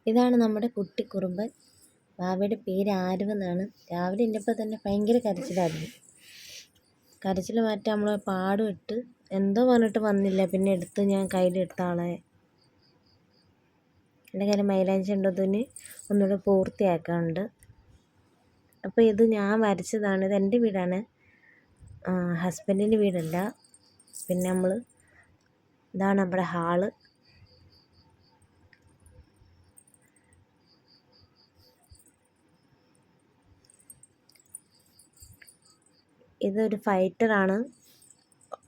ഇതാണ് നമ്മുടെ കുട്ടി കുറുമ്പൻ. വാവയുടെ പേര് ആരവെന്നാണ്. രാവിലെ എണീറ്റപ്പോൾ തന്നെ ഭയങ്കര കരച്ചിലായിരുന്നു. കരച്ചിൽ മാറ്റാൻ നമ്മൾ പാടും ഇട്ട് എന്തോ പറഞ്ഞിട്ട് വന്നില്ല. പിന്നെ എടുത്ത് ഞാൻ കയ്യിലെടുത്ത ആളെ എൻ്റെ കയ്യിൽ മൈലാഞ്ചി ഉണ്ടതിന് ഒന്നുകൂടെ പൂർത്തിയാക്കാനുണ്ട്. അപ്പോൾ ഇത് ഞാൻ വരച്ചതാണ്. ഇത് എൻ്റെ വീടാണ്, ഹസ്ബൻഡിൻ്റെ വീടല്ല. പിന്നെ ഇതാണ് നമ്മുടെ ഹാള്. ഇതൊരു ഫൈറ്ററാണ്,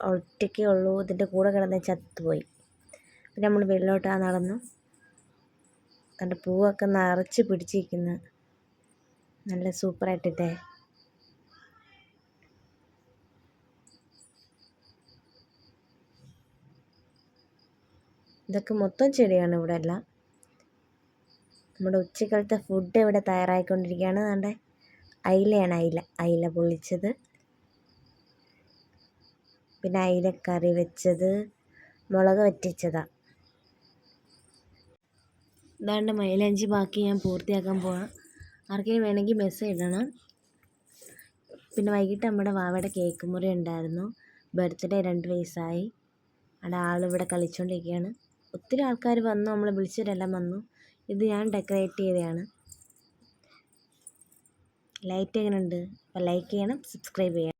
ഒറ്റയ്ക്കേ ഉള്ളൂ. ഇതിൻ്റെ കൂടെ കിടന്ന് ചത്തുപോയി. പിന്നെ നമ്മൾ വെളിയിലോട്ട് നടന്നു. കണ്ട പൂവൊക്കെ നിറച്ച് പിടിച്ചിരിക്കുന്നു, നല്ല സൂപ്പറായിട്ടില്ലേ. ഇതൊക്കെ മൊത്തം ചെടിയാണ് ഇവിടെ എല്ലാം. നമ്മുടെ ഉച്ചക്കാലത്തെ ഫുഡ് ഇവിടെ തയ്യാറായിക്കൊണ്ടിരിക്കുകയാണ്. നമ്മുടെ അയിലയാണ്, അയില പൊള്ളിച്ചത്, പിന്നെ അയിലക്കറി വെച്ചത്, മുളക് വറ്റിച്ചതാണ്. ഇതാണ്ട് മൈലാഞ്ചി ബാക്കി ഞാൻ പൂർത്തിയാക്കാൻ പോവാം. ആർക്കെങ്കിലും വേണമെങ്കിൽ മെസ്സേജ് ഇടണം. പിന്നെ വൈകിട്ട് നമ്മുടെ വാവയുടെ കേക്ക് മുറി ഉണ്ടായിരുന്നു. ബർത്ത്ഡേ 2 വയസ്സായി. അവിടെ ആളിവിടെ കളിച്ചുകൊണ്ടിരിക്കുകയാണ്. ഒത്തിരി ആൾക്കാർ വന്നു, നമ്മൾ വിളിച്ചവരെല്ലാം വന്നു. ഇത് ഞാൻ ഡെക്കറേറ്റ് ചെയ്തതാണ്. ലൈറ്റ് എങ്ങനെയുണ്ട്? അപ്പോൾ ലൈക്ക് ചെയ്യണം, സബ്സ്ക്രൈബ് ചെയ്യണം.